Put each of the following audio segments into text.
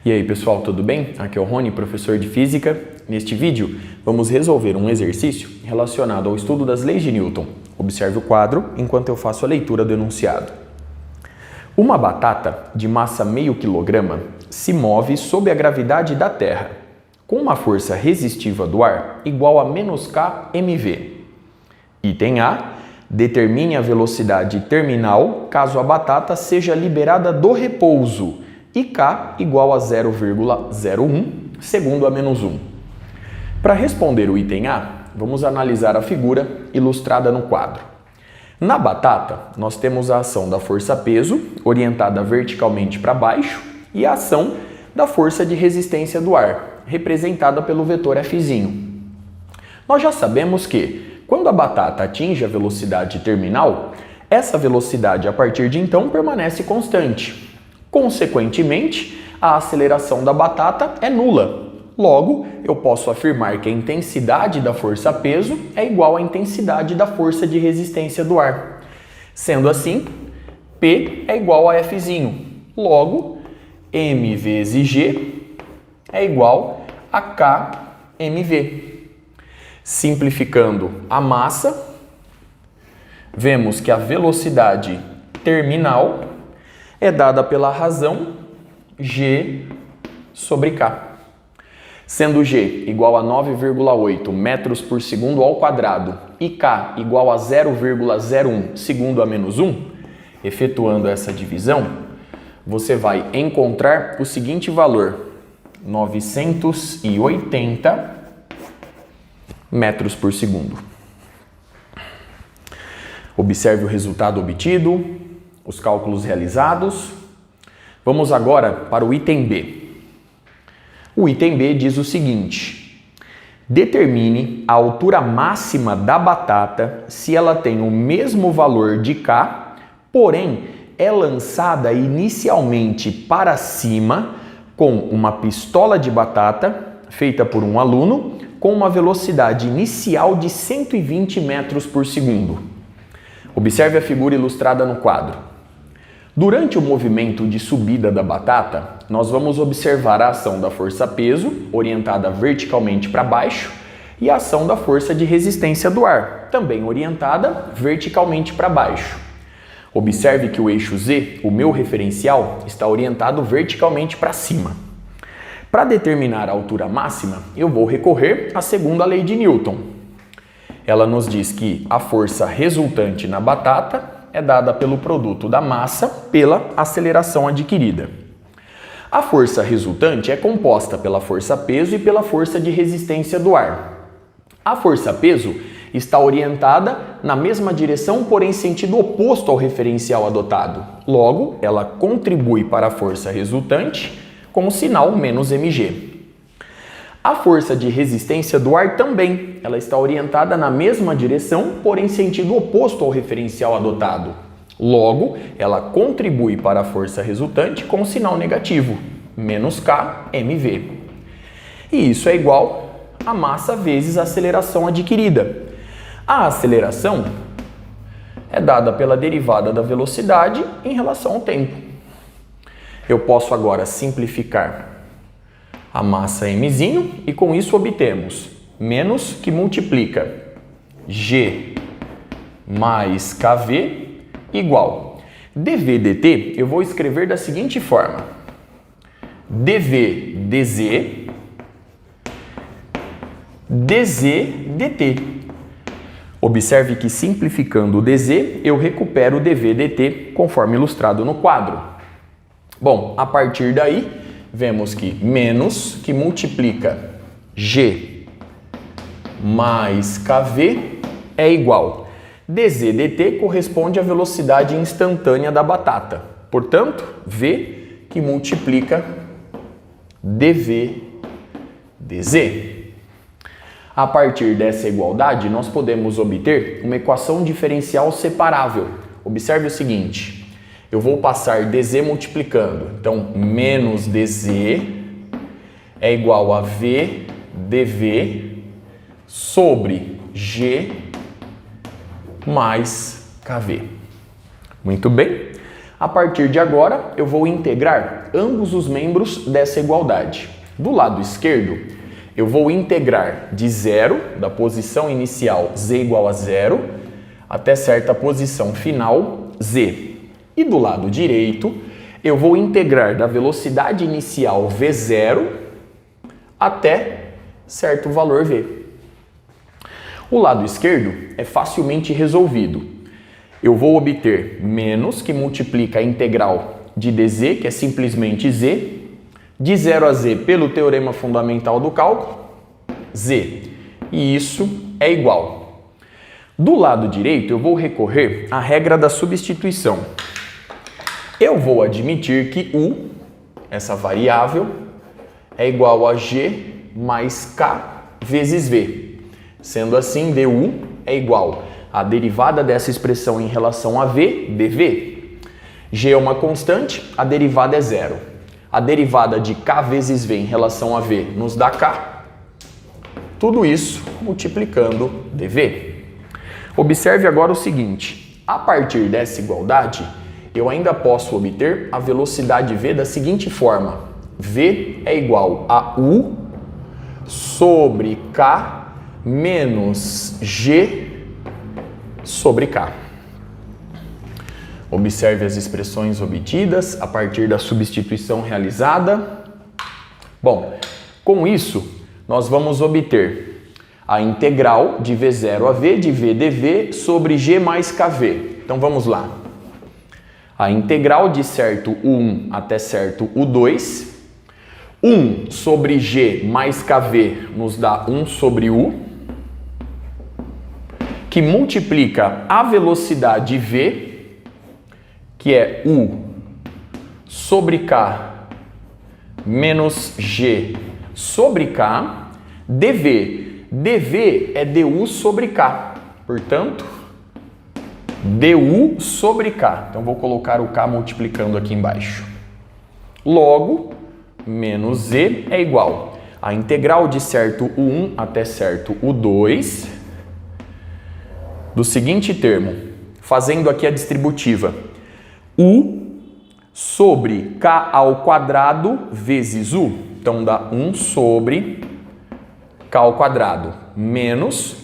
E aí pessoal, tudo bem? Aqui é o Rony, professor de Física. Neste vídeo, vamos resolver um exercício relacionado ao estudo das leis de Newton. Observe o quadro enquanto eu faço a leitura do enunciado. Uma batata de massa meio quilograma se move sob a gravidade da Terra, com uma força resistiva do ar igual a -k mv. Item A. Determine a velocidade terminal caso a batata seja liberada do repouso e k igual a 0,01 segundo a menos 1. Para responder o item A, vamos analisar a figura ilustrada no quadro. Na batata, nós temos a ação da força-peso, orientada verticalmente para baixo, e a ação da força de resistência do ar, representada pelo vetor F'. Nós já sabemos que, quando a batata atinge a velocidade terminal, essa velocidade a partir de então permanece constante. Consequentemente, a aceleração da batata é nula. Logo, eu posso afirmar que a intensidade da força-peso é igual à intensidade da força de resistência do ar. Sendo assim, P é igual a F'. Logo, M vezes G é igual a kmv. Simplificando a massa, vemos que a velocidade terminal é dada pela razão G sobre K. Sendo G igual a 9,8 metros por segundo ao quadrado e K igual a 0,01 segundo a menos 1, efetuando essa divisão, você vai encontrar o seguinte valor: 980 metros por segundo. Observe o resultado obtido, os cálculos realizados. Vamos agora para o item B. O item B diz o seguinte: determine a altura máxima da batata se ela tem o mesmo valor de K, porém é lançada inicialmente para cima com uma pistola de batata feita por um aluno com uma velocidade inicial de 120 metros por segundo. Observe a figura ilustrada no quadro. Durante o movimento de subida da batata, nós vamos observar a ação da força-peso, orientada verticalmente para baixo, e a ação da força de resistência do ar, também orientada verticalmente para baixo. Observe que o eixo Z, o meu referencial, está orientado verticalmente para cima. Para determinar a altura máxima, eu vou recorrer à segunda lei de Newton. Ela nos diz que a força resultante na batata é dada pelo produto da massa pela aceleração adquirida. A força resultante é composta pela força-peso e pela força de resistência do ar. A força-peso está orientada na mesma direção, porém sentido oposto ao referencial adotado. Logo, ela contribui para a força resultante com o sinal menos mg. A força de resistência do ar também, ela está orientada na mesma direção, porém sentido oposto ao referencial adotado. Logo, ela contribui para a força resultante com o sinal negativo, menos kmv. E isso é igual a massa vezes a aceleração adquirida. A aceleração é dada pela derivada da velocidade em relação ao tempo. Eu posso agora simplificar a massa mzinho e com isso obtemos menos que multiplica G mais kv igual dv dt. Eu vou escrever da seguinte forma: dv dz dz dt. Observe que simplificando o dz eu recupero o dv dt conforme ilustrado no quadro. Bom, a partir daí vemos que menos que multiplica G mais kv é igual. dz dt corresponde à velocidade instantânea da batata. Portanto, V que multiplica dv dz. A partir dessa igualdade, nós podemos obter uma equação diferencial separável. Observe o seguinte: eu vou passar dz multiplicando. Então, menos dz é igual a v dv sobre g mais kv. Muito bem. A partir de agora, eu vou integrar ambos os membros dessa igualdade. Do lado esquerdo, eu vou integrar de 0, da posição inicial z igual a 0, até certa posição final z. E do lado direito, eu vou integrar da velocidade inicial v0 até certo valor v. O lado esquerdo é facilmente resolvido. Eu vou obter menos, que multiplica a integral de dz, que é simplesmente z, de 0 a z pelo teorema fundamental do cálculo, z. E isso é igual. Do lado direito, eu vou recorrer à regra da substituição. Eu vou admitir que u, essa variável, é igual a g mais k vezes v. Sendo assim, du é igual à derivada dessa expressão em relação a v, dv. G é uma constante, a derivada é zero. A derivada de k vezes v em relação a v nos dá k. Tudo isso multiplicando dv. Observe agora o seguinte. A partir dessa igualdade, eu ainda posso obter a velocidade v da seguinte forma. V é igual a u sobre k menos g sobre k. Observe as expressões obtidas a partir da substituição realizada. Bom, com isso, nós vamos obter a integral de v0 a v de v dv sobre g mais kv. Então vamos lá. A integral de certo u1 até certo u2. 1 sobre g mais kv nos dá 1 sobre u, que multiplica a velocidade v, que é u sobre k menos g sobre k, dv. dv é du sobre k, portanto, du sobre k. Então, vou colocar o k multiplicando aqui embaixo. Logo, menos z é igual a integral de certo u1 até certo u2 do seguinte termo, fazendo aqui a distributiva. U sobre k ao quadrado vezes u. Então, dá 1 sobre k ao quadrado menos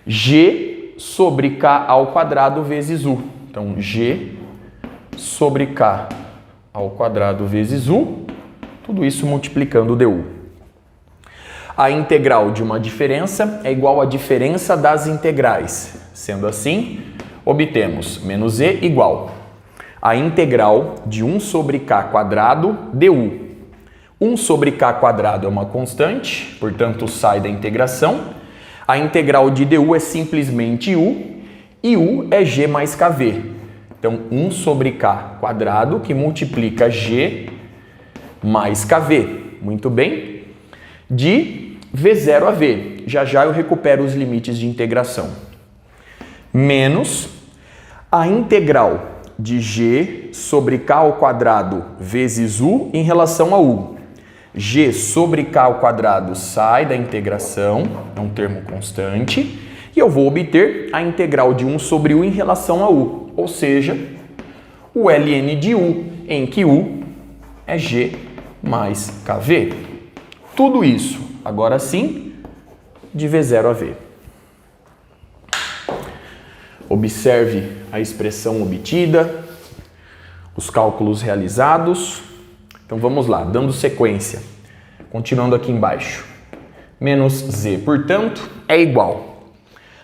g sobre k ao quadrado vezes u. Então, g sobre k ao quadrado vezes u. Tudo isso multiplicando du. A integral de uma diferença é igual à diferença das integrais. Sendo assim, obtemos menos z igual a integral de 1 sobre k quadrado du. 1 sobre k quadrado é uma constante, portanto sai da integração. A integral de du é simplesmente u, e u é g mais kv. Então, 1 sobre k quadrado, que multiplica g mais kv. Muito bem. De v0 a v. Já já eu recupero os limites de integração. Menos a integral de g sobre k ao quadrado vezes u em relação a u. G sobre k ao quadrado sai da integração, é um termo constante, e eu vou obter a integral de 1 sobre u em relação a u, ou seja, o ln de u, em que u é g mais kv. Tudo isso, agora sim, de v0 a v. Observe a expressão obtida, os cálculos realizados. Então vamos lá, dando sequência. Continuando aqui embaixo. Menos z, portanto, é igual.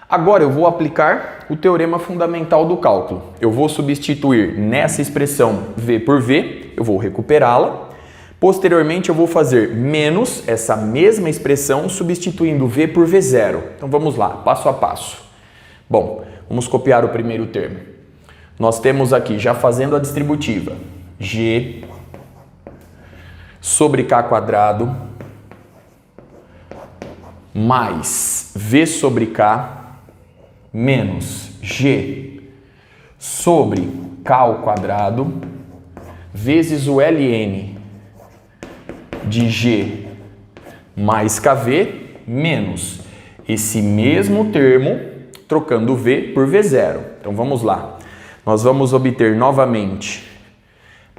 Agora eu vou aplicar o teorema fundamental do cálculo. Eu vou substituir nessa expressão v por v, eu vou recuperá-la. Posteriormente eu vou fazer menos essa mesma expressão substituindo v por v0. Então vamos lá, passo a passo. Bom, vamos copiar o primeiro termo. Nós temos aqui, já fazendo a distributiva, g sobre k quadrado mais v sobre k menos g sobre k ao quadrado vezes o ln de g mais kv menos esse mesmo termo trocando v por v0. Então vamos lá. Nós vamos obter novamente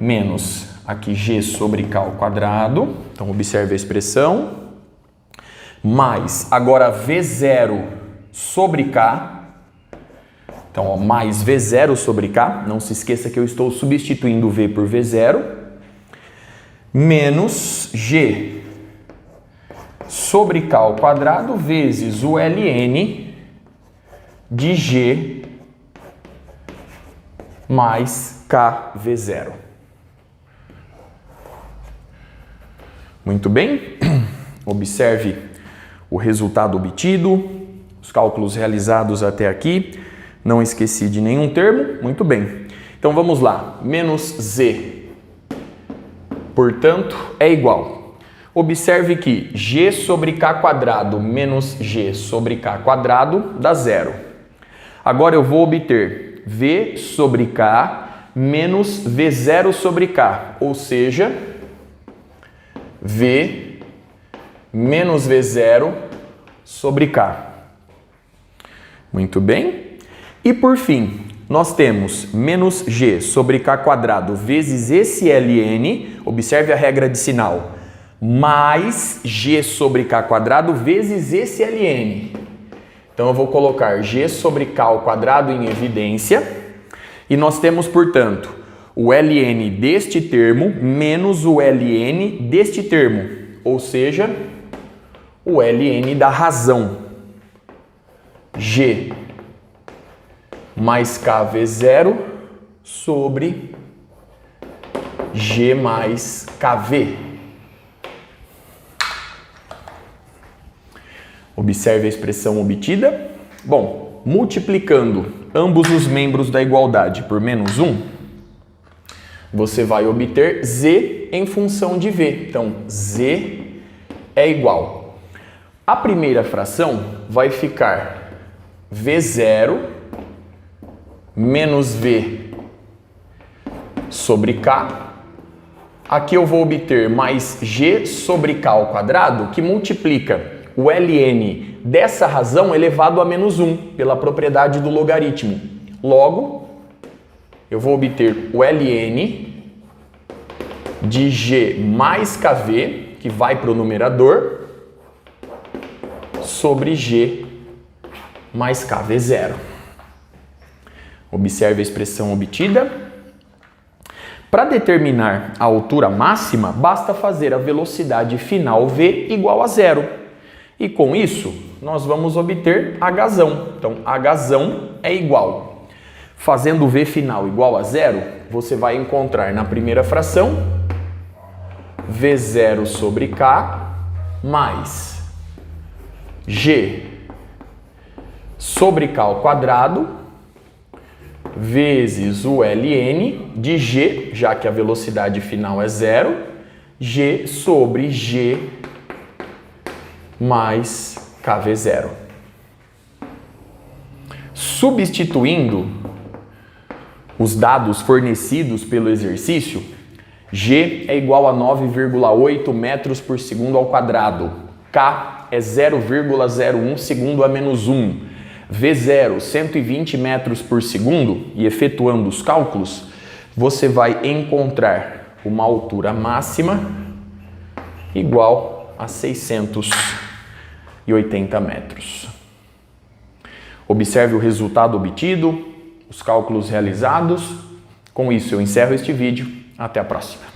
menos aqui G sobre K ao quadrado, então observe a expressão, mais agora V0 sobre K, então ó, mais V0 sobre K, não se esqueça que eu estou substituindo V por V0, menos G sobre K ao quadrado vezes o ln de G mais KV0. Muito bem, observe o resultado obtido, os cálculos realizados até aqui, não esqueci de nenhum termo, muito bem. Então vamos lá, menos Z, portanto, é igual. Observe que G sobre K quadrado menos G sobre K quadrado dá zero. Agora eu vou obter V sobre K menos V0 sobre K, ou seja, V menos V0 sobre K. Muito bem. E por fim, nós temos menos G sobre K quadrado vezes esse ln, observe a regra de sinal, mais G sobre K quadrado vezes esse ln. Então eu vou colocar G sobre K ao quadrado em evidência e nós temos, portanto, o ln deste termo menos o ln deste termo, ou seja, o ln da razão. G mais KV0 sobre G mais KV. Observe a expressão obtida. Bom, multiplicando ambos os membros da igualdade por menos 1, você vai obter Z em função de V. Então, Z é igual. A primeira fração vai ficar V0 menos V sobre K. Aqui eu vou obter mais G sobre K ao quadrado, que multiplica o ln dessa razão elevado a menos 1, pela propriedade do logaritmo. Logo, eu vou obter o ln de G mais KV, que vai para o numerador, sobre G mais KV0. Observe a expressão obtida. Para determinar a altura máxima, basta fazer a velocidade final V igual a zero. E com isso, nós vamos obter Hzão. Então, Hzão é igual. Fazendo V final igual a zero, você vai encontrar na primeira fração V0 sobre K mais G sobre K ao quadrado vezes o ln de G, já que a velocidade final é zero, G sobre G mais KV0. Substituindo os dados fornecidos pelo exercício, G é igual a 9,8 metros por segundo ao quadrado, K é 0,01 segundo a menos 1, V0 120 metros por segundo, e efetuando os cálculos, você vai encontrar uma altura máxima igual a 680 metros. Observe o resultado obtido, os cálculos realizados. Com isso eu encerro este vídeo. Até a próxima.